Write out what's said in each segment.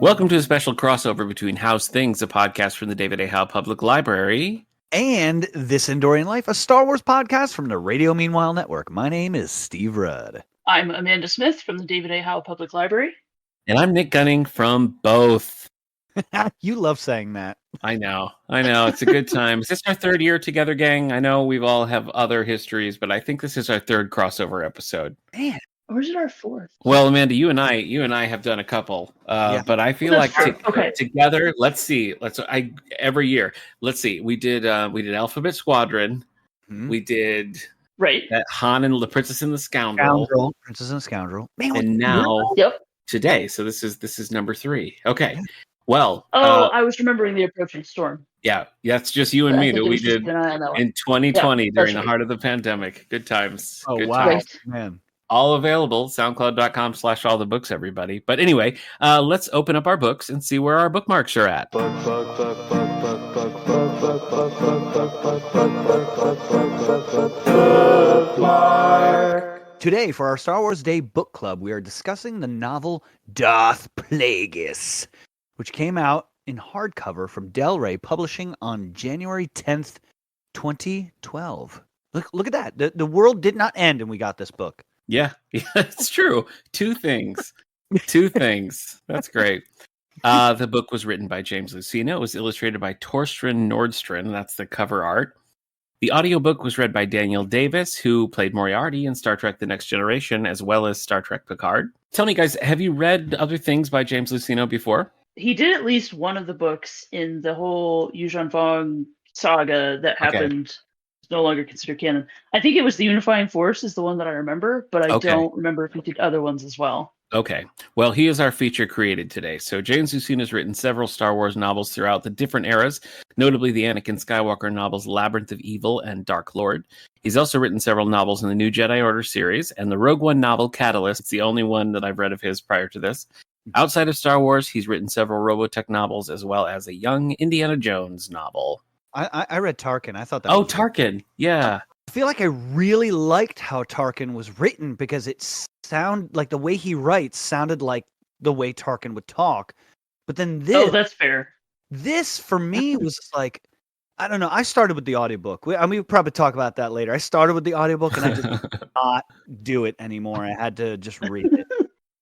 Welcome to a special crossover between Howe's Things, a podcast from the David A. Howe Public Library, and This Endorian Life, a Star Wars podcast from the Radio Meanwhile Network. My name is Steve Rudd. I'm Amanda Smith from the David A. Howe Public Library. And I'm Nick Gunning from both. You love saying that. I know. It's a good time. Is this our third year together, gang? I know we've all have other histories, but I think this is our third crossover episode. Man. Or is it our fourth? Well, Amanda, you and I have done a couple, but I feel like together. Let's see. Every year. Let's see. We did Alphabet Squadron. Mm-hmm. We did that Han and the Princess and the Scoundrel. Princess and the Scoundrel. Man, and now today. So this is number 3. Okay. Yeah. Well. I was remembering the approaching storm. Yeah, that's just you and me that we did in 2020 during the heart of the pandemic. Good times. Oh, good wow, times. man. All available, soundcloud.com/allthebooks, everybody. But anyway, let's open up our books and see where our bookmarks are at. Today, for our Star Wars Day Book Club, we are discussing the novel Darth Plagueis, which came out in hardcover from Del Rey Publishing on January 10th, 2012. Look at that. The world did not end and we got this book. Yeah, it's true. Two things. That's great. The book was written by James Luceno. It was illustrated by Torsten Nordstrand. That's the cover art. The audiobook was read by Daniel Davis, who played Moriarty in Star Trek The Next Generation, as well as Star Trek Picard. Tell me, guys, have you read other things by James Luceno before? He did at least one of the books in the whole Yuuzhan Vong saga that happened. Okay. No longer considered canon. I think it was The Unifying Force is the one that I remember, but I don't remember if he did other ones as well. Okay. Well, he is our feature created today. So James Luceno has written several Star Wars novels throughout the different eras, notably the Anakin Skywalker novels Labyrinth of Evil and Dark Lord. He's also written several novels in the New Jedi Order series and the Rogue One novel Catalyst. It's the only one that I've read of his prior to this. Outside of Star Wars, he's written several Robotech novels as well as a young Indiana Jones novel. I read Tarkin. I thought that. Oh, Tarkin. Yeah. I feel like I really liked how Tarkin was written because it sounded like the way he writes sounded like the way Tarkin would talk. But then this. Oh, that's fair. This for me was like, I don't know. I started with the audiobook. We'll probably talk about that later. I started with the audiobook and I just could not do it anymore. I had to just read it.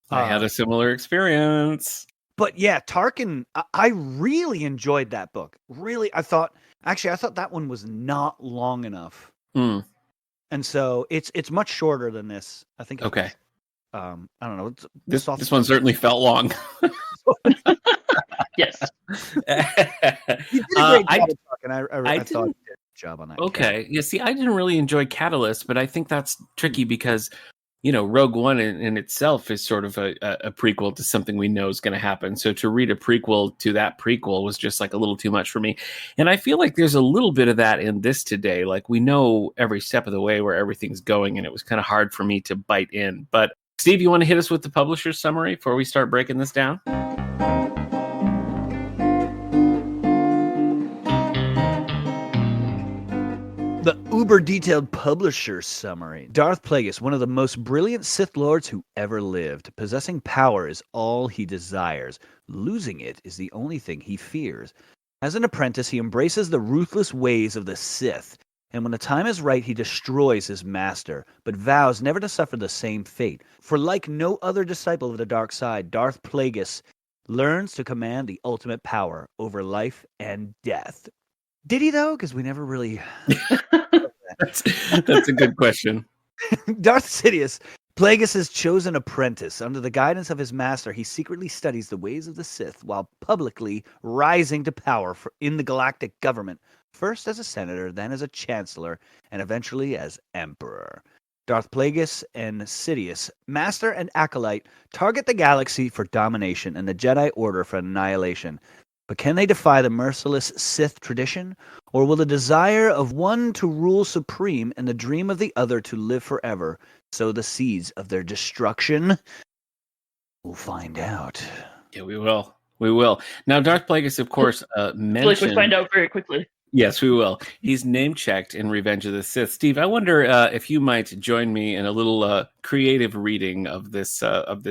I had a similar experience. But yeah, Tarkin, I really enjoyed that book. Really, I thought that one was not long enough. Mm. And so it's much shorter than this. I think. Okay. I don't know. This one certainly felt long. Yes. You did a great job talking. I thought you did a good job on that. Okay. Yeah. See, I didn't really enjoy Catalyst, but I think that's tricky because, Rogue One in itself is sort of a prequel to something we know is going to happen. So to read a prequel to that prequel was just like a little too much for me. And I feel like there's a little bit of that in this today. Like we know every step of the way where everything's going, and it was kind of hard for me to bite in. But Steve, you want to hit us with the publisher's summary before we start breaking this down? The uber-detailed publisher's summary. Darth Plagueis, one of the most brilliant Sith Lords who ever lived. Possessing power is all he desires. Losing it is the only thing he fears. As an apprentice, he embraces the ruthless ways of the Sith. And when the time is right, he destroys his master, but vows never to suffer the same fate. For like no other disciple of the dark side, Darth Plagueis learns to command the ultimate power over life and death. Did he, though? Because we never really... That's a good question. Darth Sidious, Plagueis' chosen apprentice. Under the guidance of his master, he secretly studies the ways of the Sith while publicly rising to power in the galactic government, first as a senator, then as a chancellor, and eventually as emperor. Darth Plagueis and Sidious, master and acolyte, target the galaxy for domination and the Jedi Order for annihilation. But can they defy the merciless Sith tradition? Or will the desire of one to rule supreme and the dream of the other to live forever sow the seeds of their destruction? We'll find out. Yeah, we will. We will. Now, Darth Plagueis, of course, mentioned. Like we find out very quickly. Yes, we will. He's name checked in Revenge of the Sith. Steve, I wonder if you might join me in a little creative reading of this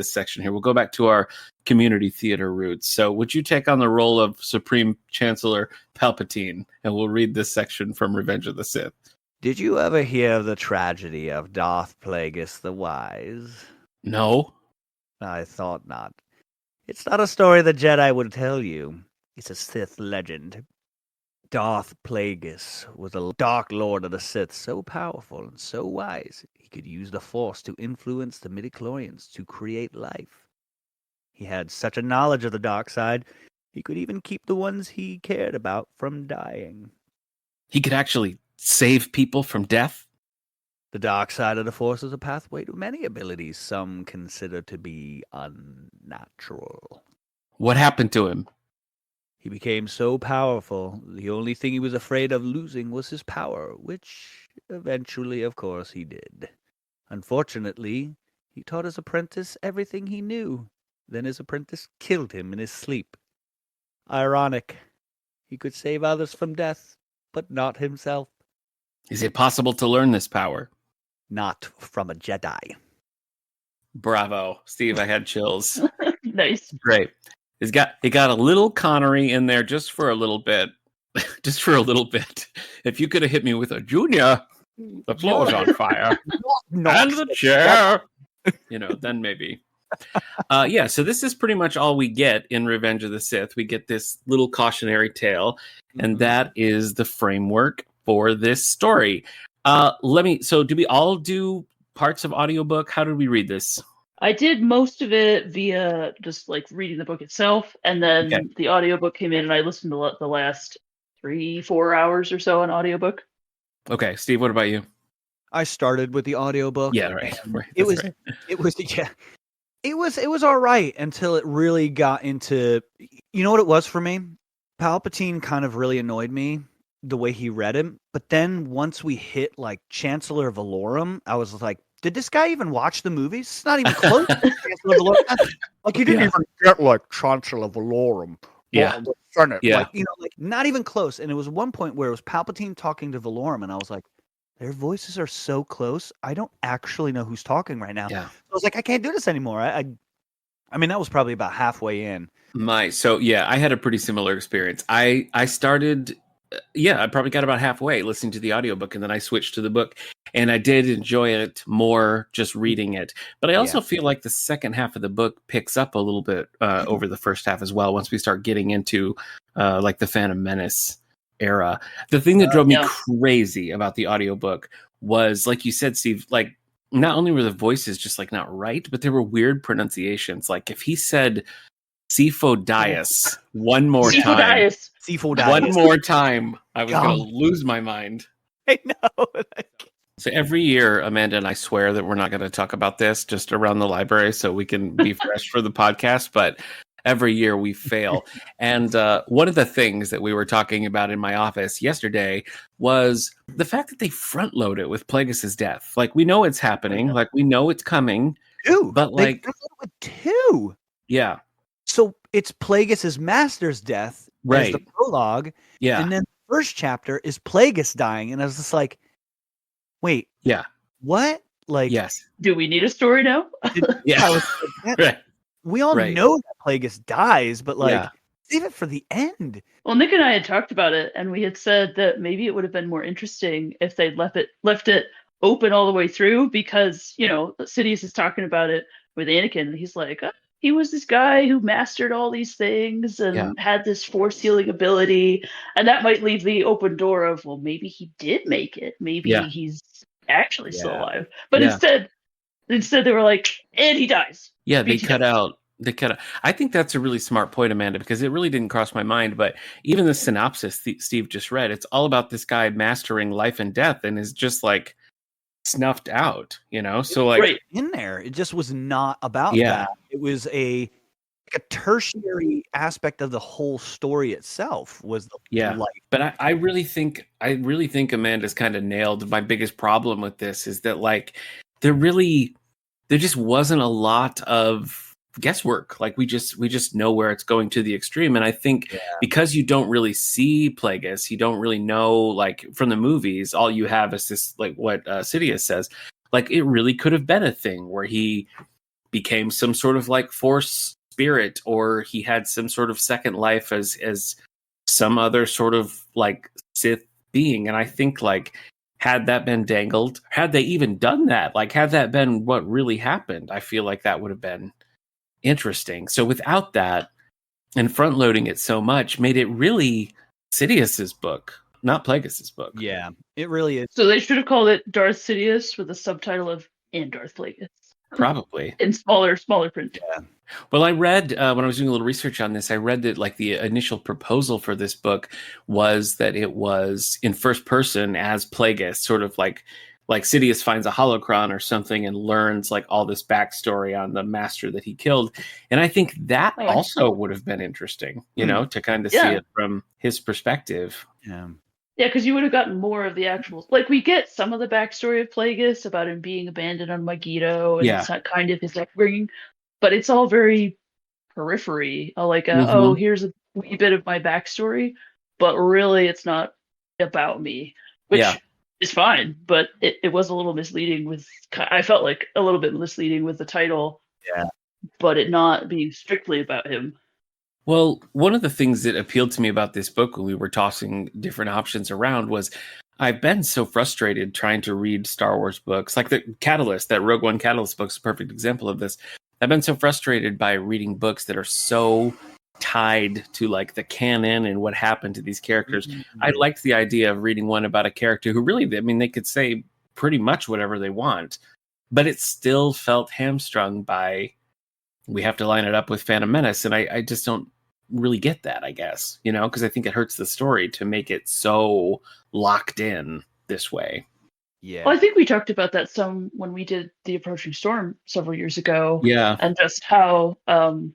section here. We'll go back to our community theater roots. So, would you take on the role of Supreme Chancellor Palpatine, and we'll read this section from Revenge of the Sith. Did you ever hear of the tragedy of Darth Plagueis the Wise? No. I thought not. It's not a story the Jedi would tell you. It's a Sith legend. Darth Plagueis was a Dark Lord of the Sith, so powerful and so wise, he could use the Force to influence the midichlorians to create life. He had such a knowledge of the dark side, he could even keep the ones he cared about from dying. He could actually save people from death? The dark side of the Force is a pathway to many abilities some consider to be unnatural. What happened to him? He became so powerful, the only thing he was afraid of losing was his power, which eventually, of course, he did. Unfortunately, he taught his apprentice everything he knew. Then his apprentice killed him in his sleep. Ironic. He could save others from death, but not himself. Is it possible to learn this power? Not from a Jedi. Bravo. Steve, I had chills. Nice. Great. It got a little Connery in there just for a little bit. Just for a little bit. If you could have hit me with a Junior, the floor's on fire. And the chair. Then maybe. So this is pretty much all we get in Revenge of the Sith. We get this little cautionary tale, and that is the framework for this story. So do we all do parts of audiobook? How did we read this? I did most of it via just like reading the book itself, and then the audiobook came in and I listened to the last 3-4 hours or so on audiobook. Okay, Steve, what about you? I started with the audiobook. Yeah, right. It was all right until it really got into, you know what it was for me? Palpatine kind of really annoyed me the way he read him, but then once we hit like Chancellor Valorum, I was like, did this guy even watch the movies? It's not even close to Chancellor Valorum. Like, he didn't even get like Chancellor Valorum. Yeah. Like, not even close. And it was one point where it was Palpatine talking to Valorum, and I was like, their voices are so close. I don't actually know who's talking right now. Yeah. So I was like, I can't do this anymore. I mean, that was probably about halfway in. I had a pretty similar experience. I started, I probably got about halfway listening to the audiobook, and then I switched to the book, and I did enjoy it more just reading it. But I also feel like the second half of the book picks up a little bit over the first half as well, once we start getting into like the Phantom Menace era. The thing that drove me crazy about the audiobook was, like you said, Steve, like not only were the voices just like not right, but there were weird pronunciations. Like if he said Cephodias one more time, one more time, I was going to lose my mind. I know. So every year, Amanda and I swear that we're not going to talk about this just around the library so we can be fresh for the podcast, but every year we fail. And one of the things that we were talking about in my office yesterday was the fact that they front load it with Plagueis' death. Like, we know it's happening. Like, we know it's coming. But like, two. Yeah. So it's Plagueis' master's death as the prologue. Yeah. And then the first chapter is Plagueis dying. And I was just like, wait. Yeah. What? Like, yes. Do we need a story now? Right. We all know that Plagueis dies, but like, save it for the end. Well, Nick and I had talked about it, and we had said that maybe it would have been more interesting if they'd left it open all the way through, because, Sidious is talking about it with Anakin, and he's like, he was this guy who mastered all these things and had this force healing ability, and that might leave the open door of, well, maybe he did make it. Maybe he's actually still alive. But instead they were like, and he dies. Yeah, they cut out. I think that's a really smart point, Amanda, because it really didn't cross my mind. But even the synopsis Steve just read, it's all about this guy mastering life and death, and is just like snuffed out, So like in there, it just was not about that. It was a tertiary aspect of the whole story itself. Was the life. But I really think Amanda's kind of nailed my biggest problem with this, is that like there just wasn't a lot of guesswork. Like we just know where it's going to the extreme. And I think because you don't really see Plagueis, you don't really know, like from the movies, all you have is this, like what Sidious says, like it really could have been a thing where he became some sort of like force spirit, or he had some sort of second life as some other sort of like Sith being. And I think like had that been dangled, had they even done that, like had that been what really happened, I feel like that would have been interesting. So without that and front loading it so much made it really Sidious's book, not Plagueis's book. Yeah, it really is. So they should have called it Darth Sidious with a subtitle of "And Darth Plagueis." Probably in smaller print. Yeah. Well, I read when I was doing a little research on this, I read that like the initial proposal for this book was that it was in first person as Plagueis, sort of like Sidious finds a holocron or something and learns like all this backstory on the master that he killed. And I think that also would have been interesting, you know, to kind of see it from his perspective. Yeah. Yeah, because you would have gotten more of the actual, like we get some of the backstory of Plagueis about him being abandoned on Megiddo, and it's not kind of his upbringing, but it's all very periphery. Oh, here's a wee bit of my backstory, but really it's not about me, which is fine. But it was a little misleading I felt like a little bit misleading with the title, but it not being strictly about him. Well, one of the things that appealed to me about this book when we were tossing different options around was I've been so frustrated trying to read Star Wars books, like the Catalyst, that Rogue One Catalyst book's a perfect example of this. I've been so frustrated by reading books that are so tied to like the canon and what happened to these characters. Mm-hmm. I liked the idea of reading one about a character who really, I mean, they could say pretty much whatever they want, but it still felt hamstrung by, we have to line it up with Phantom Menace. And I just don't really get that, I guess, you know, because I think it hurts the story to make it so locked in this way. Yeah. Well, I think we talked about that some when we did The Approaching Storm several years ago. Yeah. And just how Alan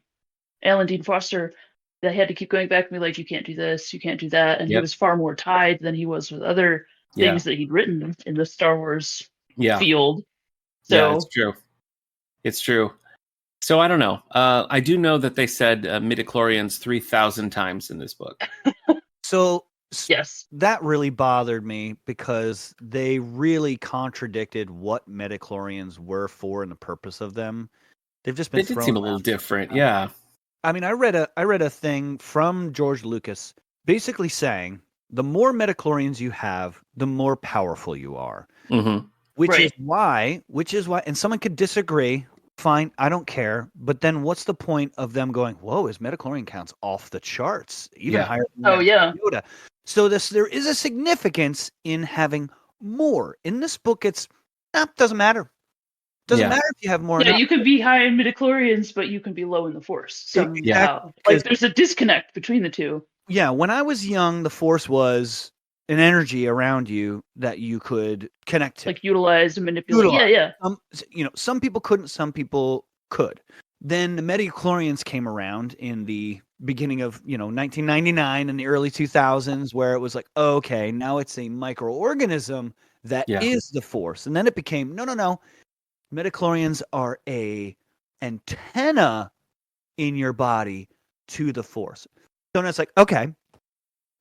Dean Foster, they had to keep going back and be like, you can't do this, you can't do that. And he was far more tied than he was with other things that he'd written in the Star Wars field. So yeah, it's true. It's true. So I don't know. I do know that they said midichlorians 3,000 times in this book. So yes, that really bothered me because they really contradicted what midichlorians were for and the purpose of them. They've just been. They did seem a little different. Yeah. I mean, I read a thing from George Lucas basically saying the more midichlorians you have, the more powerful you are. Mm-hmm. Which is why, and someone could disagree. Fine, I don't care. But then what's the point of them going, whoa, his midichlorian count's off the charts, even higher than Yoda. So there is a significance in having more. In this book, it's doesn't matter. Doesn't matter if you have more. Yeah, you could be high in midichlorians, but you can be low in the Force. So like there's a disconnect between the two. Yeah, when I was young, the Force was an energy around you that you could connect to, like utilize and manipulate. Yeah. Some people couldn't, some people could. Then the midichlorians came around in the beginning of 1999 and the early 2000s, where it was like, okay, now it's a microorganism that is the Force, and then it became no. Midichlorians are a antenna in your body to the Force. So then it's like, okay.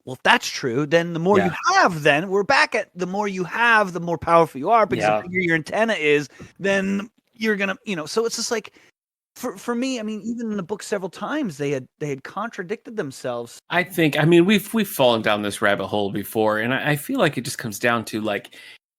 Well, if that's true, then the more you have, then we're back at the more you have, the more powerful you are, because the bigger your antenna is, then you're going to, so it's just like, for me, I mean, even in the book several times, they had contradicted themselves. I think, I mean, we've fallen down this rabbit hole before, and I feel like it just comes down to like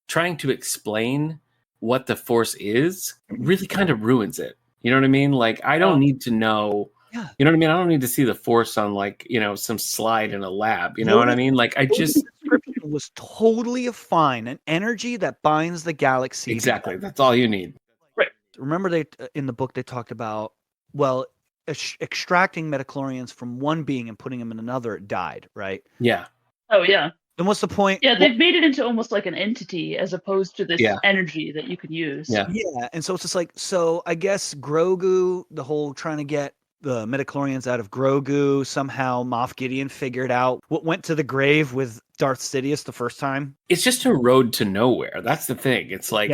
trying to explain what the Force is really kind of ruins it. You know what I mean? Like, I don't need to know. Yeah. You know what I mean? I don't need to see the Force on like, some slide in a lab. You know what I mean? Like the description was totally fine. An energy that binds the galaxy. Exactly. That's all you need. Right. Remember in the book, they talked about, extracting midichlorians from one being and putting them in another died, right? Yeah. Oh, yeah. Then what's the point? Yeah, they've made it into almost like an entity as opposed to this energy that you can use. Yeah. And so it's just like, so I guess Grogu, the whole trying to get the midichlorians out of Grogu. Somehow Moff Gideon figured out what went to the grave with Darth Sidious the first time. It's just a road to nowhere. That's the thing. It's like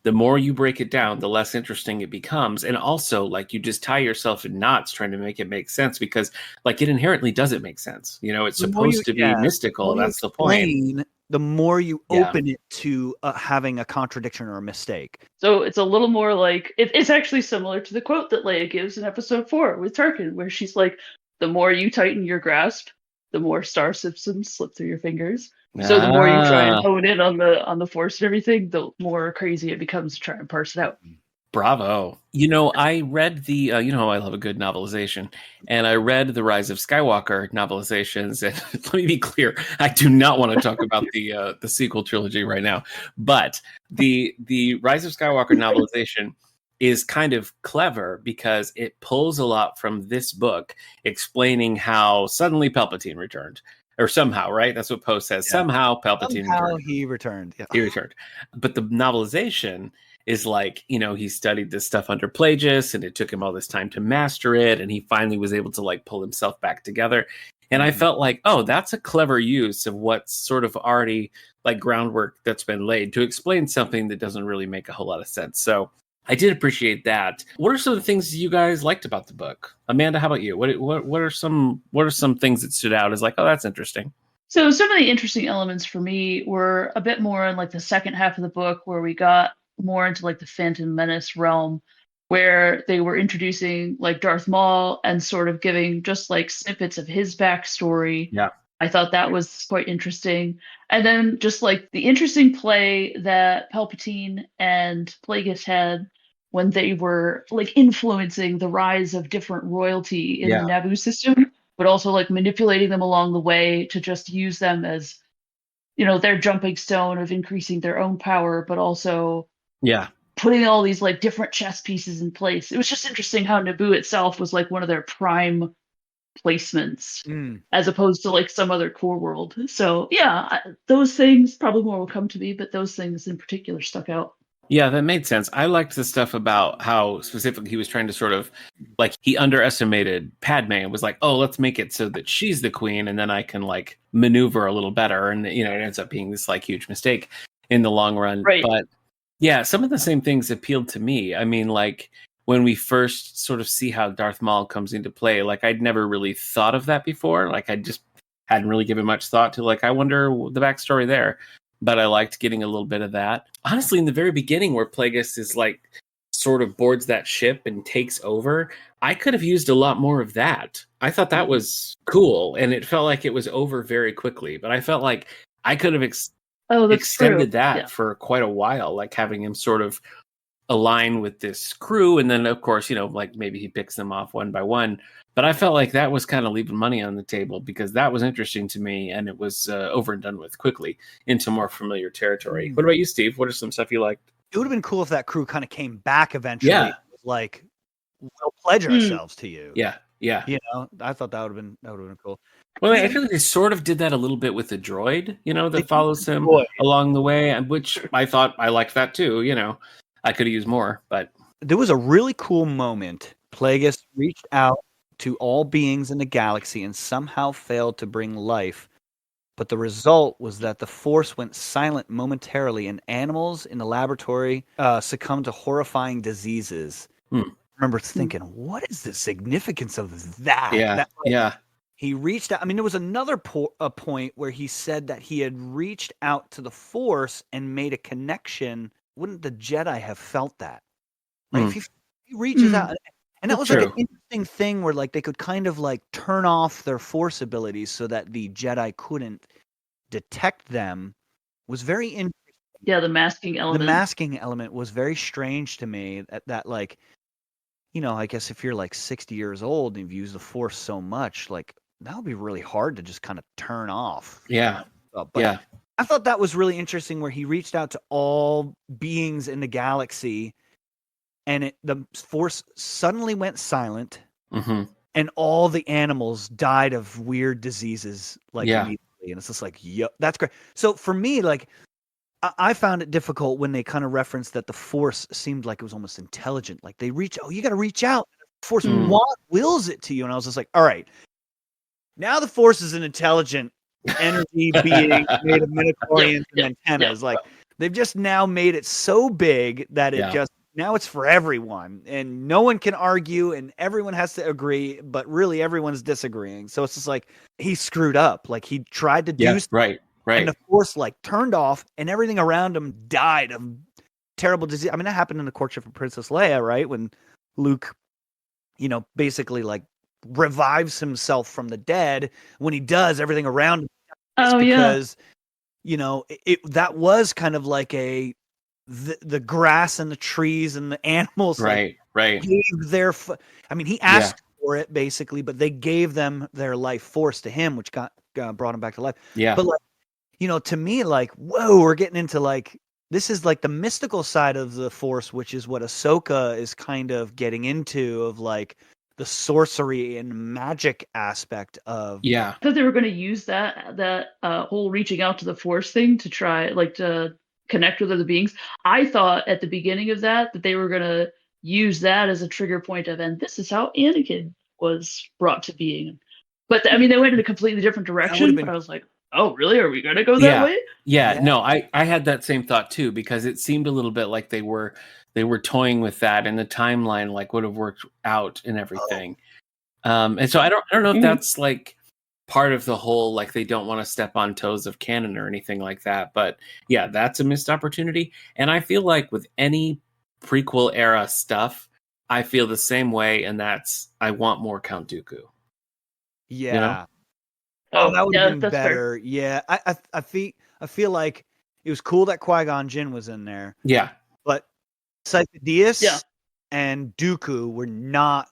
the more you break it down, the less interesting it becomes. And also, like, you just tie yourself in knots trying to make it make sense because, like, it inherently doesn't make sense. You know, it's supposed to be mystical. That's the point. The more you open it to having a contradiction or a mistake. So it's a little more like it's actually similar to the quote that Leia gives in episode 4 with Tarkin, where she's like, "The more you tighten your grasp, the more star systems slip through your fingers. So the more you try and hone in on the Force and everything, the more crazy it becomes to try and parse it out." Bravo. You know, I read the, you know, I love a good novelization, and I read the Rise of Skywalker novelizations. And let me be clear, I do not want to talk about the sequel trilogy right now, but the Rise of Skywalker novelization is kind of clever because it pulls a lot from this book explaining how suddenly Palpatine returned. Or somehow, right? That's what Poe says. Somehow Palpatine returned. He returned. Yeah. He returned. But the novelization is like, you know, he studied this stuff under Plagueis and it took him all this time to master it. And he finally was able to like pull himself back together. And I felt like, oh, that's a clever use of what's sort of already like groundwork that's been laid to explain something that doesn't really make a whole lot of sense. So I did appreciate that. What are some of the things you guys liked about the book? Amanda, how about you? What are some things that stood out as like, oh, that's interesting? So some of the interesting elements for me were a bit more in like the second half of the book, where we got more into like the Phantom Menace realm, where they were introducing like Darth Maul and sort of giving just like snippets of his backstory. Yeah. I thought that was quite interesting. And then just like the interesting play that Palpatine and Plagueis had when they were like influencing the rise of different royalty in the Naboo system, but also like manipulating them along the way to just use them as, you know, their jumping stone of increasing their own power, but also putting all these like different chess pieces in place. It was just interesting how Naboo itself was like one of their prime placements as opposed to like some other core world. So yeah, those things probably more will come to me, but those things in particular stuck out. Yeah, that made sense. I liked the stuff about how specifically he was trying to sort of like he underestimated Padme and was like, oh, let's make it so that she's the queen and then I can like maneuver a little better. And, you know, it ends up being this like huge mistake in the long run. Right. But yeah, some of the same things appealed to me. I mean, like when we first sort of see how Darth Maul comes into play, like I'd never really thought of that before. Like I just hadn't really given much thought to like, I wonder the backstory there. But I liked getting a little bit of that. Honestly, in the very beginning where Plagueis is like sort of boards that ship and takes over, I could have used a lot more of that. I thought that was cool. And it felt like it was over very quickly. But I felt like I could have extended that for quite a while, like having him sort of align with this crew. And then, of course, you know, like maybe he picks them off one by one. But I felt like that was kind of leaving money on the table because that was interesting to me, and it was over and done with quickly into more familiar territory. What about you, Steve? What are some stuff you liked? It would have been cool if that crew kind of came back eventually. Yeah. Like, we'll pledge ourselves to you. Yeah, yeah. You know, I thought that would have been cool. Well, I feel like they sort of did that a little bit with the droid, you know, that follows him along the way, and which I thought I liked that too. You know, I could have used more, but there was a really cool moment. Plagueis reached out to all beings in the galaxy and somehow failed to bring life. But the result was that the Force went silent momentarily and animals in the laboratory succumbed to horrifying diseases. I remember thinking, what is the significance of that? Yeah. He reached out. I mean, there was another point where he said that he had reached out to the Force and made a connection. Wouldn't the Jedi have felt that? Right? If he reaches out. And that was like an interesting thing where like they could kind of like turn off their Force abilities so that the Jedi couldn't detect them. Was very interesting. Yeah, the masking element. The masking element was very strange to me. That like, you know, I guess if you're like 60 years old and you've used the Force so much, like that would be really hard to just kind of turn off. Yeah. But I thought that was really interesting where he reached out to all beings in the galaxy. And the Force suddenly went silent, and all the animals died of weird diseases, like immediately. And it's just like, yep, that's great. So for me, like, I found it difficult when they kind of referenced that the Force seemed like it was almost intelligent. Like they you got to reach out. Force wills it to you. And I was just like, all right, now the Force is an intelligent energy being made of midichlorians and antennas. Like, they've just now made it so big that it just, now it's for everyone. And no one can argue and everyone has to agree, but really everyone's disagreeing. So it's just like, he screwed up. Like, he tried to do right. And the Force like turned off and everything around him died of terrible disease. I mean, that happened in the courtship of Princess Leia, right? When Luke, basically like revives himself from the dead. When he does, everything around him because that was kind of like the grass and the trees and the animals right gave their he asked for it basically, but they gave them their life force to him, which brought him back to life. But like, to me, like, whoa, we're getting into like, this is like the mystical side of the Force, which is what Ahsoka is kind of getting into, of like the sorcery and magic aspect of. I thought they were going to use that whole reaching out to the Force thing to try to connect with other beings. I thought at the beginning of that they were going to use that as a trigger point of, and this is how Anakin was brought to being. But they went in a completely different direction. But I was like, oh, really? Are we going to go that way? Yeah. No, I had that same thought too, because it seemed a little bit like they were toying with that, and the timeline like would have worked out and everything. And so I don't know if that's like part of the whole, like, they don't want to step on toes of canon or anything like that. But yeah, that's a missed opportunity. And I feel like with any prequel era stuff, I feel the same way, and that's, I want more Count Dooku. Yeah. That would have been better. Fair. Yeah. I feel like it was cool that Qui-Gon Jinn was in there. Yeah. But Sifo-Dyas and Dooku were not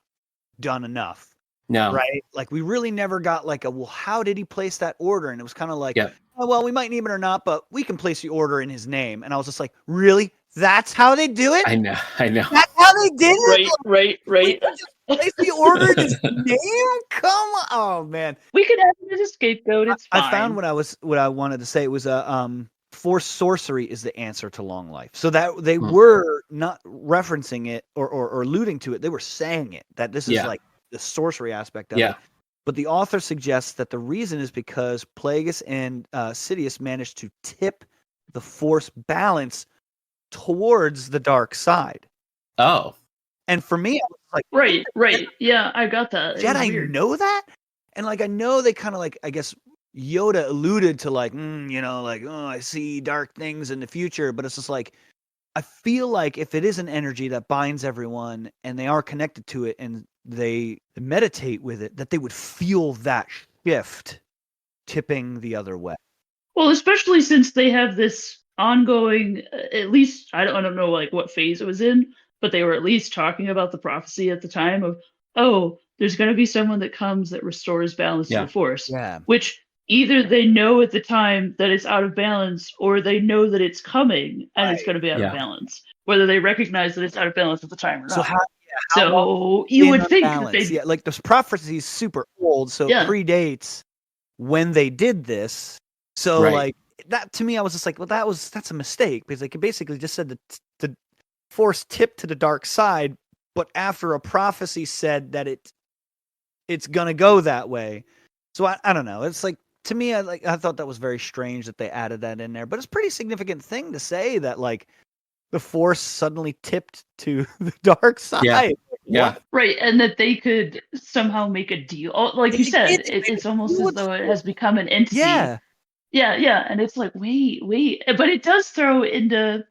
done enough. No. Right? Like, we really never got like how did he place that order? And it was kind of like, oh, well, we might need it or not, but we can place the order in his name. And I was just like, really? That's how they do it? I know. That's how they did it? Right. Just place the order in his name? Come on. Oh, man. We could have it as a scapegoat. It's fine. I found what I wanted to say. It was Force sorcery is the answer to long life. So that they were not referencing it or alluding to it. They were saying it, that this is like the sorcery aspect of it. But the author suggests that the reason is because Plagueis and Sidious managed to tip the Force balance towards the dark side. Oh. And for me, I was like, right. Yeah, I got that. Jedi know that? And like, I know they kind of like, I guess Yoda alluded to like, oh, I see dark things in the future. But it's just like, I feel like if it is an energy that binds everyone and they are connected to it and they meditate with it, that they would feel that shift tipping the other way. Well, especially since they have this ongoing, at least, I don't know like what phase it was in, but they were at least talking about the prophecy at the time of, oh, there's going to be someone that comes that restores balance to the Force, which either they know at the time that it's out of balance, or they know that it's coming and it's going to be out of balance, whether they recognize that it's out of balance at the time or not. So you would think that they, like, this prophecy is super old, so it predates when they did this. So like that, to me, I was just like, well, that's a mistake, because like, it basically just said that the Force tipped to the dark side, but after a prophecy said that it's gonna go that way. So I don't know. It's like, to me, I thought that was very strange that they added that in there, but it's a pretty significant thing to say that like the Force suddenly tipped to the dark side. Yeah. Right, and that they could somehow make a deal. Like you said, it's almost as though it has become an entity. Yeah, and it's like, wait. But it does throw into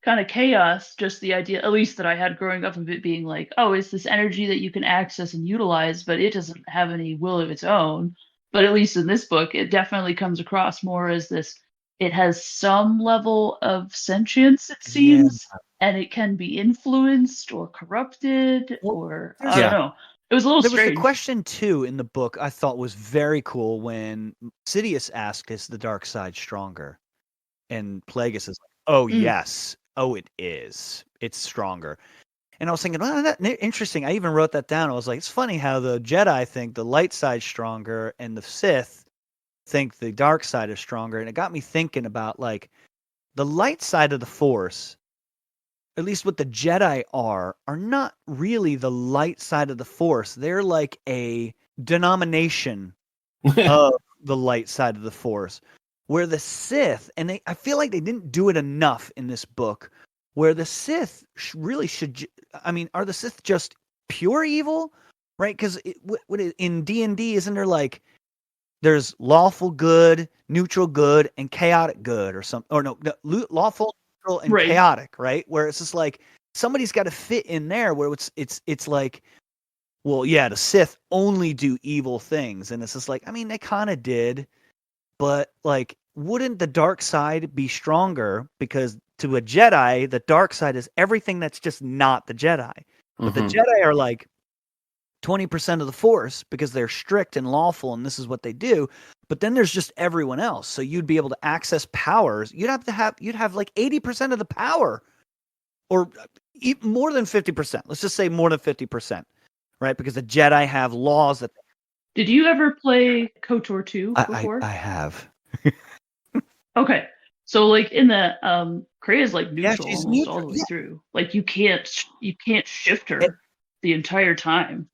kind of chaos, just the idea, at least that I had growing up, of it being like, oh, it's this energy that you can access and utilize, but it doesn't have any will of its own. But at least in this book, it definitely comes across more as this, it has some level of sentience, it seems, and it can be influenced or corrupted, or I don't know. It was a little strange. There was the question, too, in the book I thought was very cool when Sidious asked, is the dark side stronger? And Plagueis is like, oh, yes. Oh, it is. It's stronger. And I was thinking, well, that's interesting. I even wrote that down. I was like, it's funny how the Jedi think the light side's stronger and the Sith think the dark side is stronger. And it got me thinking about, like, the light side of the Force at least what the Jedi are not really the light side of the Force. They're like a denomination of the light side of the Force, where the Sith, and I feel like they didn't do it enough in this book, where the Sith really should. I mean, are the Sith just pure evil, right? Because in D&D, isn't there like there's lawful good, neutral good, and chaotic good, or something? Or no, lawful, neutral, and chaotic, right? Where it's just like somebody's got to fit in there, where it's like, well, yeah, the Sith only do evil things. And it's just like, I mean, they kind of did, but like, wouldn't the dark side be stronger? Because to a Jedi, the dark side is everything that's just not the Jedi. But the Jedi are like 20% of the Force because they're strict and lawful, and this is what they do. But then there's just everyone else. So you'd be able to access powers. You'd have like 80% of the power, or more than 50%. Let's just say more than 50%. Right, because the Jedi have laws that. Did you ever play KOTOR 2 before? I have. Okay, so like in the Kreia is like neutral she's almost neutral, all the way through. Like you can't shift her the entire time.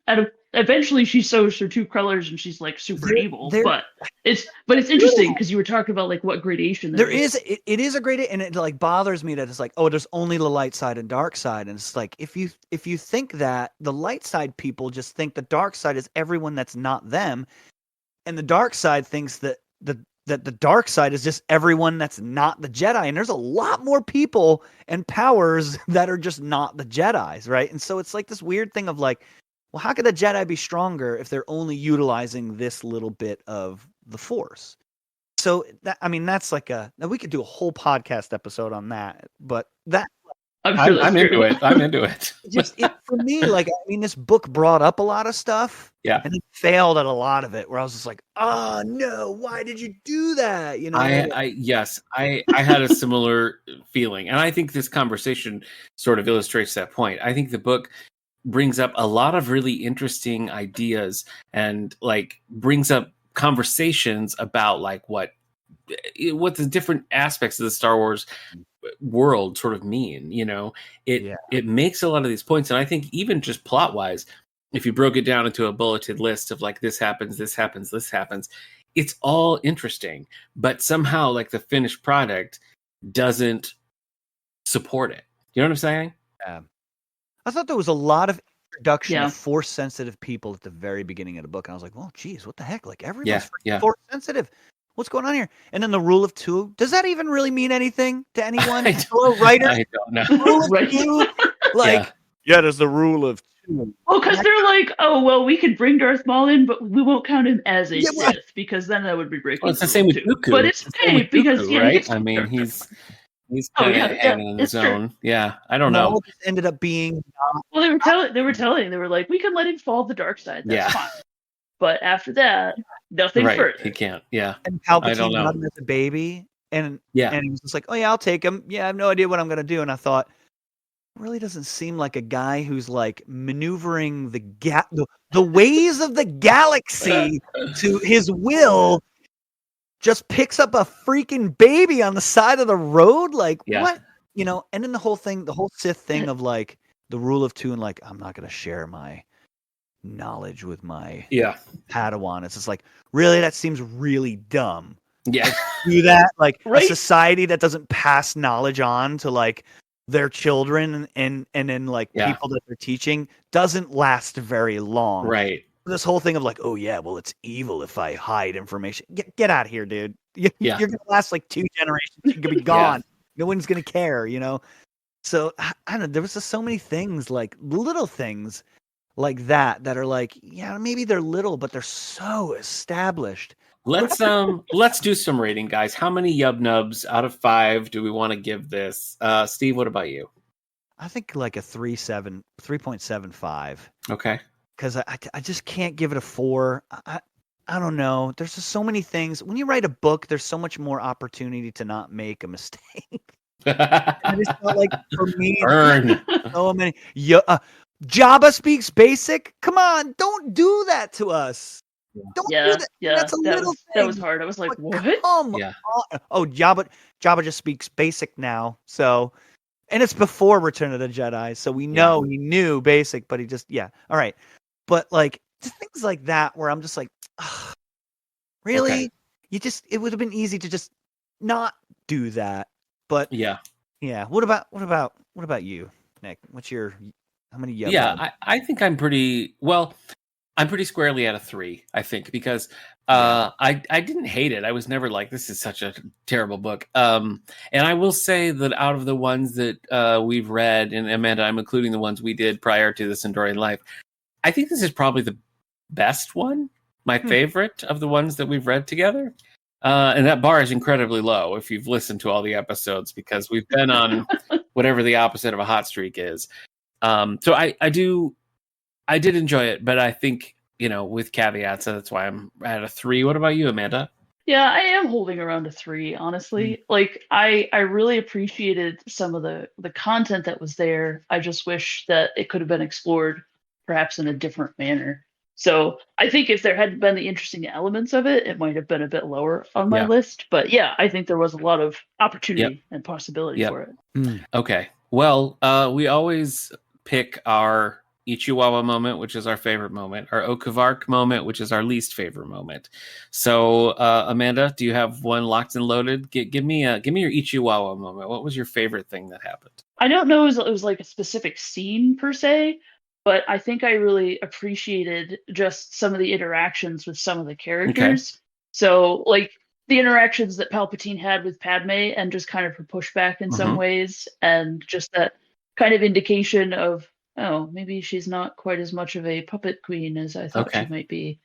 Eventually she shows her two colors and she's like super evil. But it's interesting because you were talking about like what gradation there is. It is a gradation, and it like bothers me that it's like, oh, there's only the light side and dark side, and it's like if you think that, the light side people just think the dark side is everyone that's not them, and the dark side thinks that the dark side is just everyone that's not the Jedi, and there's a lot more people and powers that are just not the Jedis, right? And so it's like this weird thing of like, well, how could the Jedi be stronger if they're only utilizing this little bit of the Force? So that's like we could do a whole podcast episode on that, but I'm into it. I'm into it. For me, like, I mean, this book brought up a lot of stuff, and it failed at a lot of it. Where I was just like, "Oh no, why did you do that?" You know, I had a similar feeling, and I think this conversation sort of illustrates that point. I think the book brings up a lot of really interesting ideas, and like brings up conversations about like what the different aspects of the Star Wars world sort of mean. You know, it makes a lot of these points, and I think even just plot wise, if you broke it down into a bulleted list of like this happens, this happens, this happens, it's all interesting, but somehow like the finished product doesn't support it. You know what I'm saying? Yeah. I thought there was a lot of introduction of Force sensitive people at the very beginning of the book, and I was like, "Well, geez, what the heck? Like everyone's Force sensitive. What's going on here?" And then the rule of two. Does that even really mean anything to anyone? Hello, writer. I don't know. Rule of two. Like, there's the rule of two. Well, because they're like, oh, well, we could bring Darth Maul in, but we won't count him as a Sith because then that would be breaking. Well, it's the same with Dooku. But it's okay because Dooku, right? I mean, he's kind of hanging in his own. Yeah, I don't know. It ended up being. Well, they were like, we can let him fall the dark side. That's fine. But after that, nothing further. He can't. Yeah. And Palpatine got him as a baby, and he was just like, "Oh yeah, I'll take him. Yeah, I have no idea what I'm gonna do." And I thought, it really doesn't seem like a guy who's like maneuvering the ways of the galaxy to his will. Just picks up a freaking baby on the side of the road, like what? You know, and then the whole Sith thing of like the rule of two, and like, I'm not gonna share my knowledge with my Padawan. It's just like, really, that seems really dumb. Like, do that, like a society that doesn't pass knowledge on to like their children and then like people that they're teaching doesn't last very long. Right. This whole thing of like, oh yeah, well, it's evil if I hide information. Get out of here, dude. You're gonna last like 2 generations. You're gonna be gone. No one's gonna care, you know. So I don't know. There was just so many things, like little things like that are like, maybe they're little, but they're so established. Let's do some rating, guys. How many yub nubs out of 5 do we want to give this? Steve, what about you? I think like a 3.75. Okay. Because I just can't give it a 4. I don't know. There's just so many things. When you write a book, there's so much more opportunity to not make a mistake. And it's not like for me. Burn. So many. Jabba speaks basic. Come on, don't do that to us. Don't do that. That's a little thing. That was hard. I was like, what? Come on. Oh, Jabba just speaks basic now. So And it's before Return of the Jedi, so we know he knew basic, but he just all right. But like just things like that where I'm just like, ugh, really? Okay. It would have been easy to just not do that. But yeah. What about you, Nick? How many you have? I think I'm pretty squarely at a 3, I think, because I didn't hate it. I was never like, this is such a terrible book. And I will say that out of the ones that we've read, and Amanda, I'm including the ones we did prior to this Endorian Life, I think this is probably the best one, my favorite of the ones that we've read together. And that bar is incredibly low if you've listened to all the episodes, because we've been on whatever the opposite of a hot streak is. So I did enjoy it, but I think, with caveats, so that's why I'm at a 3. What about you, Amanda? Yeah, I am holding around a 3, honestly. Like I really appreciated some of the content that was there. I just wish that it could have been explored perhaps in a different manner. So I think if there had been the interesting elements of it, it might have been a bit lower on my list. But yeah, I think there was a lot of opportunity and possibility for it. Okay. Well, we always pick our Ichiwawa moment, which is our favorite moment, our Okavark moment, which is our least favorite moment. So, Amanda, do you have one locked and loaded? Give me your Ichiwawa moment. What was your favorite thing that happened? I don't know if it was like a specific scene per se, but I think I really appreciated just some of the interactions with some of the characters. Okay. So, like the interactions that Palpatine had with Padme, and just kind of her pushback in some ways, and just that kind of indication of, oh, maybe she's not quite as much of a puppet queen as I thought she might be.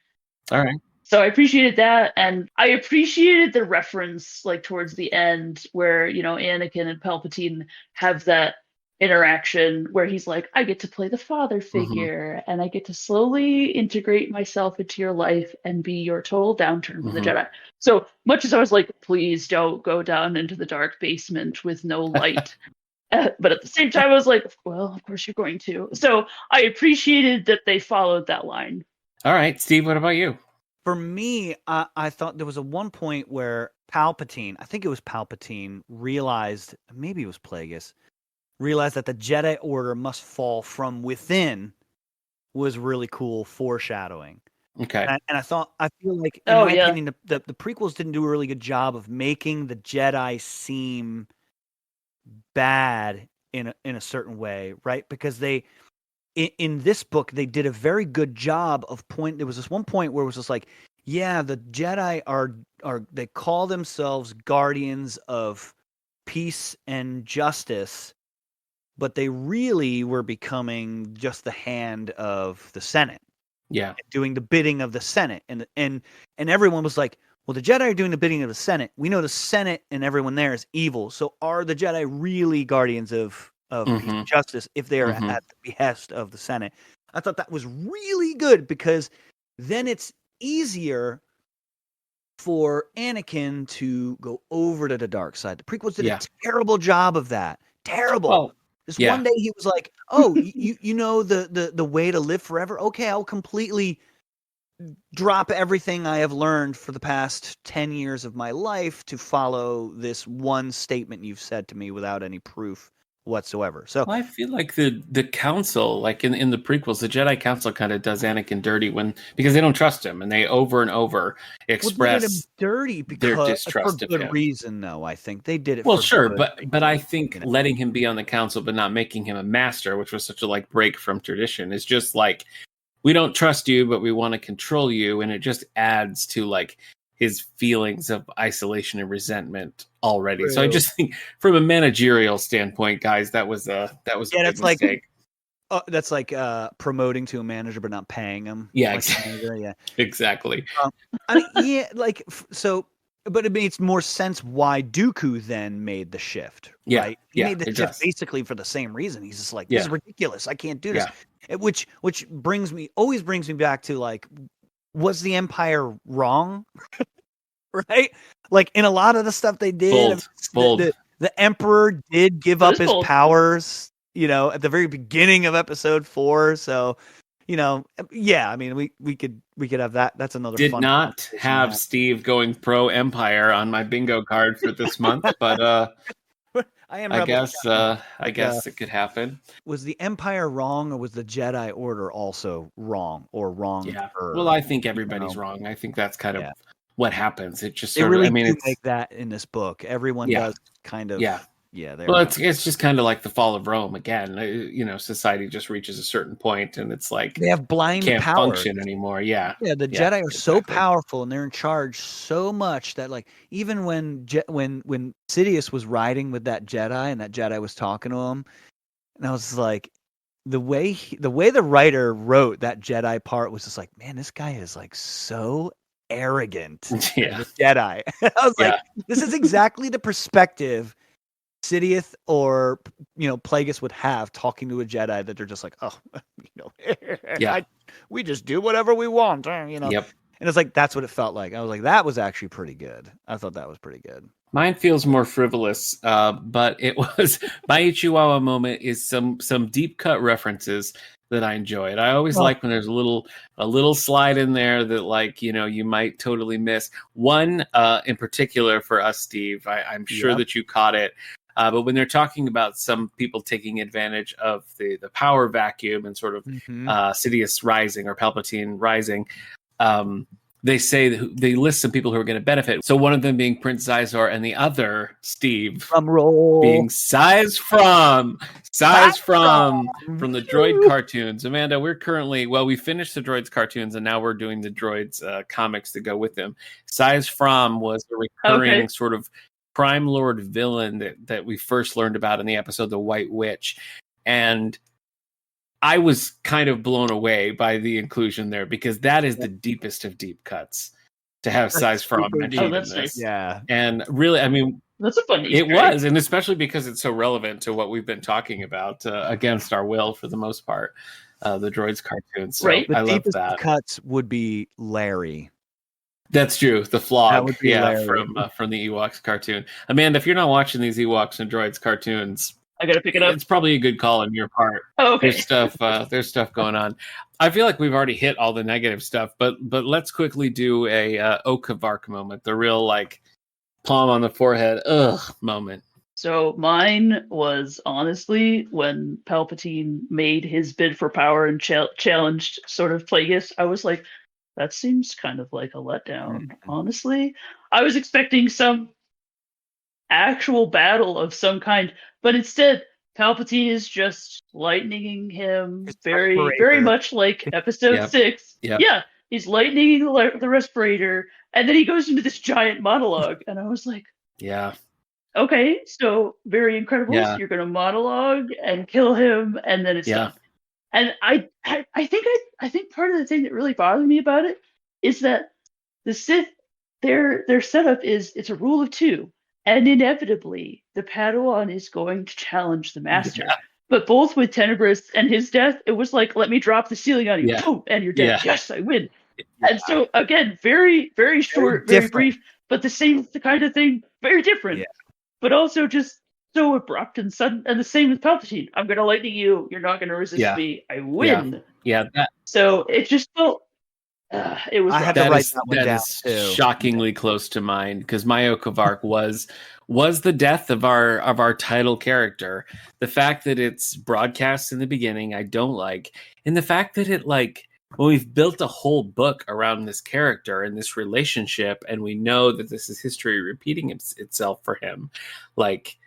All right. So I appreciated that, and I appreciated the reference, like towards the end, where Anakin and Palpatine have that interaction where he's like, I get to play the father figure, and I get to slowly integrate myself into your life and be your total downturn from the Jedi. So much as I was like, please don't go down into the dark basement with no light. But at the same time, I was like, well, of course you're going to. So I appreciated that they followed that line. All right, Steve, what about you? For me, I thought there was one point where Palpatine, I think it was Palpatine, realized, maybe it was Plagueis, realized that the Jedi Order must fall from within, was really cool foreshadowing. Okay. And I feel like, in my opinion, the prequels didn't do a really good job of making the Jedi seem bad in a certain way, right? Because in this book, they did a very good job of there was this one point where it was just like, yeah, the Jedi are they call themselves guardians of peace and justice, but they really were becoming just the hand of the Senate. Yeah. Doing the bidding of the Senate. And everyone was like, well, the Jedi are doing the bidding of the Senate. We know the Senate and everyone there is evil. So are the Jedi really guardians of peace and justice if they are at the behest of the Senate? I thought that was really good, because then it's easier for Anakin to go over to the dark side. The prequels did a terrible job of that. Terrible. Well, one day he was like, oh, you know the way to live forever? Okay, I'll completely drop everything I have learned for the past 10 years of my life to follow this one statement you've said to me without any proof whatsoever. So I feel like the council, like in the prequels, the Jedi Council kind of does Anakin dirty because they don't trust him, and they over and over express they did him dirty because their distrust for of good him. reason, though. I think they did it. Well, for sure, good, but I think letting him be on the council but not making him a master, which was such a break from tradition, is just like, we don't trust you, but we want to control you, and it just adds to his feelings of isolation and resentment already. True. So I just think, from a managerial standpoint, guys, that was a big mistake. That's like promoting to a manager but not paying him. Yeah, exactly. Exactly. I mean, so. But it makes more sense why Dooku then made the shift, right? He made the shift basically for the same reason. He's just like, this is ridiculous. I can't do this. Which always brings me back to was the Empire wrong? Right? In a lot of the stuff they did, bold. The Emperor did give up his powers, at the very beginning of Episode 4. So, I mean, we could have that. That's another. Did not have Steve going pro Empire on my bingo card for this month, but I am. I Rebel Scouting. guess it could happen. Was the Empire wrong, or was the Jedi Order also wrong, or wronged Yeah. her? Well, I think everybody's know? wrong. I think that's kind of Yeah. what happens. It just They sort of, really I mean, do it's, make that in this book. Everyone yeah, does kind of. yeah. Yeah. There Well, we go. it's just kind of like the fall of Rome again. Society just reaches a certain point and it's like, They have blind can't power. function anymore. Yeah. Yeah, the Yeah, Jedi are so exactly. powerful and they're in charge so much that, like, even when Sidious was riding with that Jedi and that Jedi was talking to him, and I was like, the way the writer wrote that Jedi part was just like, man, this guy is like so arrogant. Yeah. The Jedi. I was like, this is exactly the perspective Sidious or Plagueis would have talking to a Jedi, that they're just like, oh, Yeah. we just do whatever we want, Yep. And it's like, that's what it felt like. I was like, that was actually pretty good. I thought that was pretty good. Mine feels more frivolous, but it was my Ichiwawa moment is some deep cut references that I enjoyed. I always like when there's a little slide in there that, like, you might totally miss. One in particular for us, Steve, I'm sure that you caught it. But when they're talking about some people taking advantage of the power vacuum and sort of Sidious rising or Palpatine rising, they say they list some people who are going to benefit. So one of them being Prince Sizor, and the other, Steve, being Size from the Droid cartoons. Amanda, we finished the Droids cartoons, and now we're doing the Droids comics that go with them. Size from was a recurring sort of Crime Lord villain that we first learned about in the episode The White Witch, and I was kind of blown away by the inclusion there, because that is the deepest of deep cuts to have Size from mentioned in this. Yeah, and really, I mean, that's a fun Easter egg. Was, and especially because it's so relevant to what we've been talking about against our will for the most part, the Droids cartoons. So right, I love deepest that. Cuts would be Larry. That's true. The Flog, Larry. from the Ewoks cartoon. Amanda, if you're not watching these Ewoks and Droids cartoons, I gotta pick it up. It's probably a good call on your part. Oh, okay. There's stuff going on. I feel like we've already hit all the negative stuff, but let's quickly do a Okavark moment, the real, like, palm on the forehead moment. So mine was honestly when Palpatine made his bid for power and challenged sort of Plagueis. I was like, that seems kind of like a letdown. Honestly, I was expecting some actual battle of some kind, but instead Palpatine is just lightninging him very much like episode 6. Yep. Yeah, he's lightninging the respirator, and then he goes into this giant monologue, and I was like, yeah, okay, so very incredible. Yeah. You're gonna monologue and kill him, and then it's done. And I think part of the thing that really bothered me about it is that the Sith, their setup is, it's a rule of 2, and inevitably the Padawan is going to challenge the Master. Yeah. But both with Tenebris and his death, it was like, let me drop the ceiling on you, boom, and you're dead. Yeah. Yes, I win. Yeah. And so again, very, very short, very brief, but the kind of thing, very different. Yeah. But also just so abrupt and sudden, and the same with Palpatine. I'm going to lightning you. You're not going to resist me. I win. Yeah. So it just felt. It was. I had to write that one down too. Shockingly close to mine, because my Okavark was the death of our title character. The fact that it's broadcast in the beginning, I don't like, and the fact that it, like, when we've built a whole book around this character and this relationship, and we know that this is history repeating itself for him, like,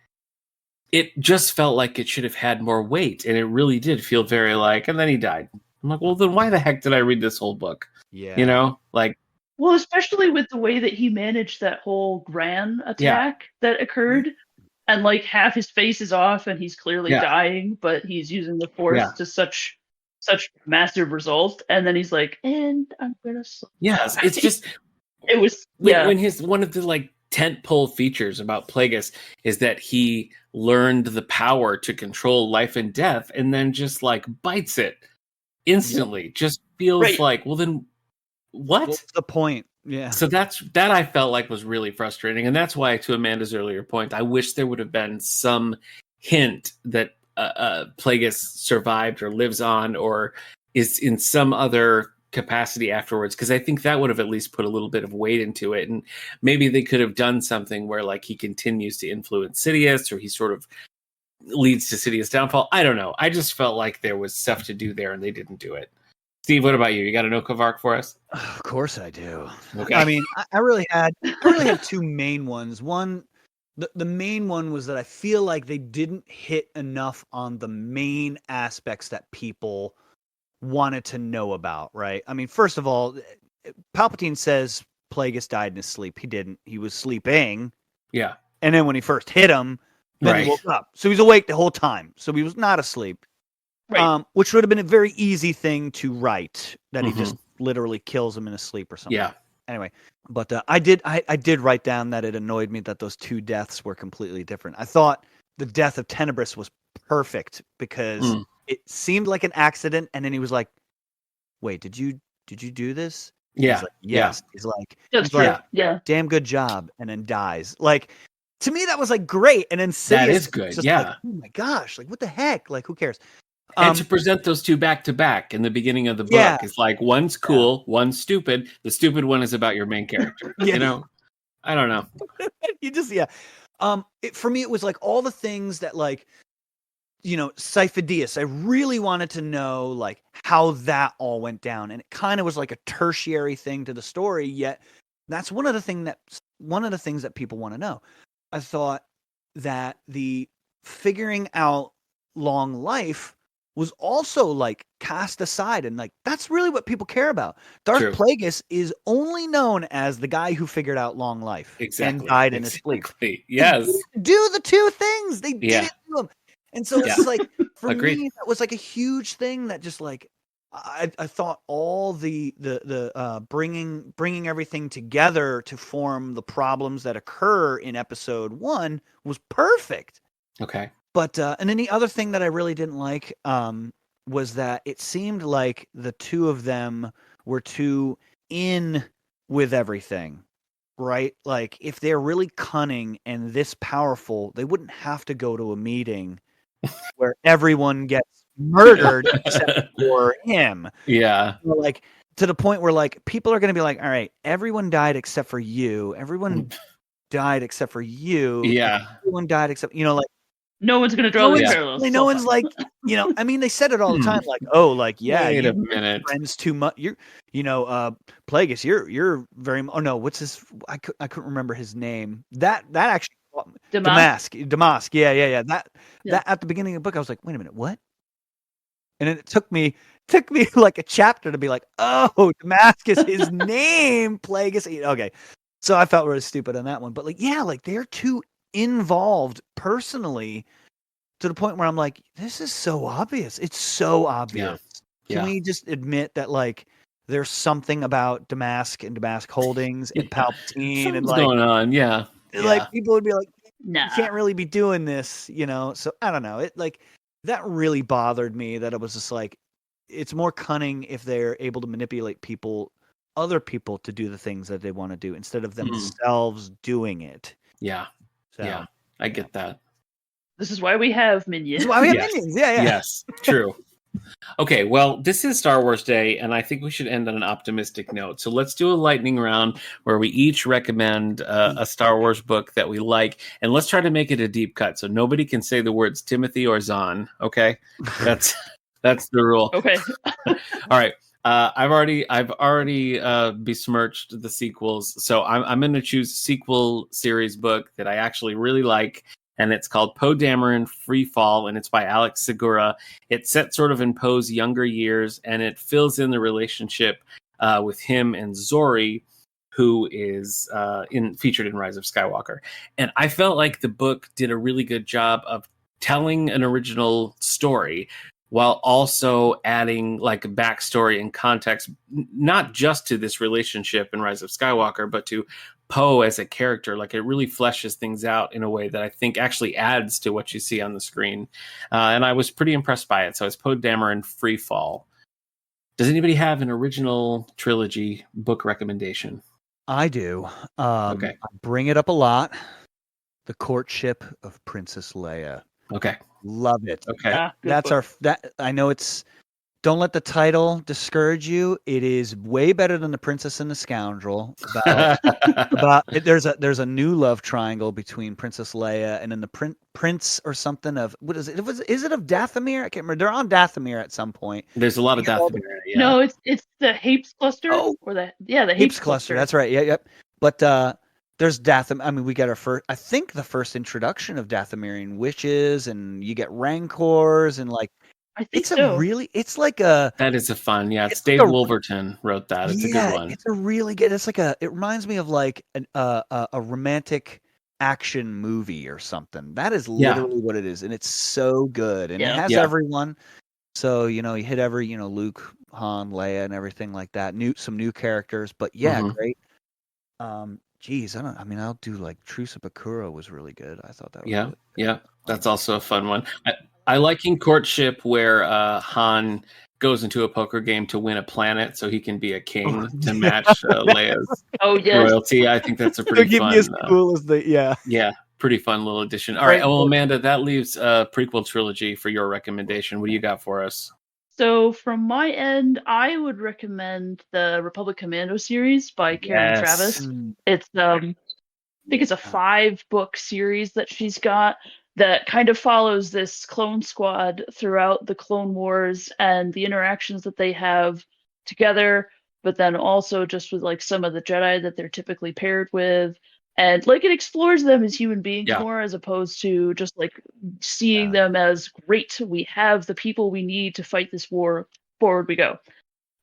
it just felt like it should have had more weight, and it really did feel very like, and then he died. I'm like, well, then why the heck did I read this whole book? Yeah. Like, well, especially with the way that he managed that whole Gran attack that occurred, and like half his face is off and he's clearly dying, but he's using the Force to such massive result, and then he's like, and I'm gonna it's just it was when one of the, like, tentpole features about Plagueis is that he learned the power to control life and death, and then just, like, bites it instantly. Just feels like, well, then what's the point? Yeah. So that I felt like was really frustrating, and that's why, to Amanda's earlier point, I wish there would have been some hint that Plagueis survived or lives on or is in some other capacity afterwards, because I think that would have at least put a little bit of weight into it, and maybe they could have done something where like he continues to influence Sidious, or he sort of leads to Sidious' downfall. I don't know. I just felt like there was stuff to do there, and they didn't do it. Steve, what about you? You got a Nook of Arc for us? Of course I do. Okay. I mean, I really had two main ones. One, the main one was that I feel like they didn't hit enough on the main aspects that people wanted to know about, right? I mean, first of all, Palpatine says Plagueis died in his sleep. He didn't. He was sleeping. Yeah. And then when he first hit him, then he woke up. So he's awake the whole time. So he was not asleep. Right. Which would have been a very easy thing to write, that he just literally kills him in his sleep or something. Yeah. Anyway, but I did write down that it annoyed me that those two deaths were completely different. I thought the death of Tenebris was perfect because it seemed like an accident, and then he was like, "Wait, did you do this?" Yeah. He's like, yes. Yeah. He's like, that's true. Yeah. Damn good job, and then dies. Like, to me, that was like great. And then Sidious, that is good. Yeah. Like, oh my gosh, like what the heck? Like, who cares? And to present those two back to back in the beginning of the book, it's like one's cool, one's stupid. The stupid one is about your main character. You know, I don't know. You just for me, it was like all the things that, like, you know, Sifo-Dyas. I really wanted to know like how that all went down, and it kind of was like a tertiary thing to the story. Yet that's one of the things that people want to know. I thought that the figuring out long life was also like cast aside, and like that's really what people care about. Darth Plagueis is only known as the guy who figured out long life and died in his sleep. Yes, do the two things they didn't do them, and so it's like for me that was like a huge thing that just like I thought all the bringing everything together to form the problems that occur in episode 1 was perfect. Okay. But and then the other thing that I really didn't like was that it seemed like the two of them were too in with everything, right? Like if they're really cunning and this powerful, they wouldn't have to go to a meeting where everyone gets murdered except for him. Yeah. Like to the point where like people are going to be like, all right, everyone died except for you. Everyone died except for you. Yeah. Everyone died except, you know, like, no one's going to draw these parallels. No one's like, you know, I mean, they said it all the time, like, oh, like, yeah, wait a minute, friends too much. You're, you know, Plagueis, you're very. Oh no, what's his? I couldn't remember his name. That actually, Damask. Yeah. That at the beginning of the book, I was like, wait a minute, what? And then it took me like a chapter to be like, oh, Damask is his name, Plagueis. Okay, so I felt really stupid on that one, but like, yeah, like they're too involved personally to the point where I'm like, this is so obvious. It's so obvious. Can we just admit that like there's something about Damask and Damask Holdings and Palpatine and like going on? Like people would be like, nah. You can't really be doing this, you know? So I don't know. It like that really bothered me that it was just like, it's more cunning if they're able to manipulate other people to do the things that they want to do instead of themselves doing it. Yeah. So, yeah, I get that. This is why we have minions. This is why we have minions. Yeah. Yes, true. Okay, well, this is Star Wars Day, and I think we should end on an optimistic note. So let's do a lightning round where we each recommend a Star Wars book that we like, and let's try to make it a deep cut so nobody can say the words Timothy or Zahn. Okay, that's the rule. Okay. All right. I've already besmirched the sequels, so I'm going to choose a sequel series book that I actually really like, and it's called Poe Dameron Free Fall, and it's by Alex Segura. It's set sort of in Poe's younger years, and it fills in the relationship with him and Zori, who is featured in Rise of Skywalker. And I felt like the book did a really good job of telling an original story while also adding like a backstory and context, not just to this relationship in Rise of Skywalker, but to Poe as a character. Like it really fleshes things out in a way that I think actually adds to what you see on the screen. And I was pretty impressed by it. So it's Poe Dameron Free Fall. Does anybody have an original trilogy book recommendation? I do. Okay. I bring it up a lot. The Courtship of Princess Leia. Okay. Love it. Okay. That's book. I know it's Don't let the title discourage you. It is way better than The Princess and the Scoundrel. There's a new love triangle between Princess Leia and then the prince or something of what is it? Is it of Dathomir? I can't remember. They're on Dathomir at some point. There's a lot of Dathomir. Yeah. No, it's the Hapes cluster. Oh, or the Hapes cluster. That's right. Yeah, yep. But there's Dathomir. I mean, we get the first introduction of Dathomirian witches, and you get rancors and like. I think it's like a. That is a fun, yeah. It's Dave Wolverton wrote that. It's a good one. It's a really good. It's like it reminds me of like a romantic action movie or something. That is literally what it is, and it's so good, and it has everyone. So you hit every Luke, Han, Leia, and everything like that. Some new characters, but great. Geez, I'll do like Truce of Bakura was really good. I thought that was good. Yeah. That's also a fun one. I like in Courtship where Han goes into a poker game to win a planet so he can be a king to match Leia's royalty. I think that's a pretty fun. As cool as pretty fun little addition. All right, well, Amanda, that leaves a prequel trilogy for your recommendation. What do you got for us? So from my end, I would recommend the Republic Commando series by Karen Travis. It's I think it's a 5-book series that she's got that kind of follows this clone squad throughout the Clone Wars and the interactions that they have together, but then also just with like some of the Jedi that they're typically paired with. And like it explores them as human beings more as opposed to just like seeing them as great. We have the people we need to fight this war. Forward we go.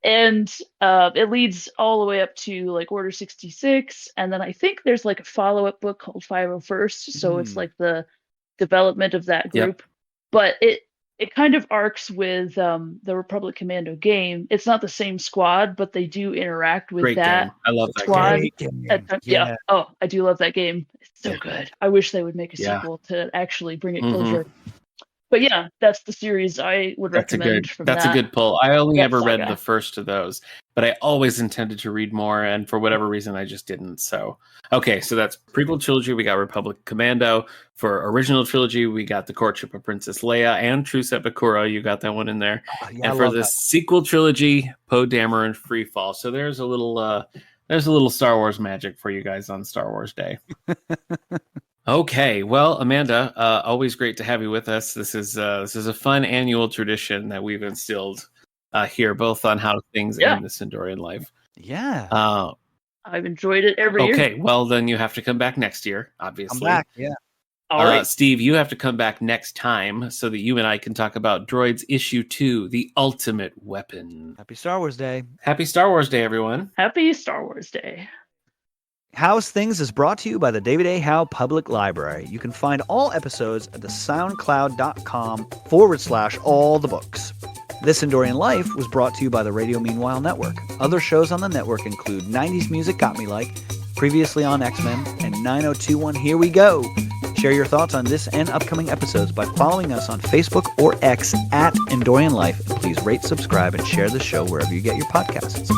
And it leads all the way up to like Order 66. And then I think there's like a follow-up book called 501st. So it's like the development of that group, but it kind of arcs with the Republic Commando game. It's not the same squad, but they do interact with Great that game. I love that squad. game. Oh, I do love that game. It's so good. I wish they would make a sequel to actually bring it closer. But yeah, that's the series I would recommend. That's a good pull. I only ever read the first of those, but I always intended to read more, and for whatever reason, I just didn't. So, okay, so that's prequel trilogy. We got Republic Commando. For original trilogy, we got The Courtship of Princess Leia and Truce at Bakura. You got that one in there. And for the sequel trilogy, Poe Dameron Freefall. So there's a little Star Wars magic for you guys on Star Wars Day. Okay, well, Amanda, always great to have you with us. This is a fun annual tradition that we've instilled here, both on how things end this Endorian life. Yeah, I've enjoyed it every year. Okay, well then you have to come back next year, obviously. Come back, yeah. All right, Steve, you have to come back next time so that you and I can talk about Droids Issue 2, The Ultimate Weapon. Happy Star Wars Day. Happy Star Wars Day, everyone. Happy Star Wars Day. Howe's Things is brought to you by the David A. Howe Public Library. You can find all episodes at the soundcloud.com/all the books. This Endorian Life was brought to you by the Radio Meanwhile Network. Other shows on the network include 90s Music Got Me Like, previously on X-Men, and 9021 Here We Go. Share your thoughts on this and upcoming episodes by following us on Facebook or X at Endorian Life. And please rate, subscribe, and share the show wherever you get your podcasts.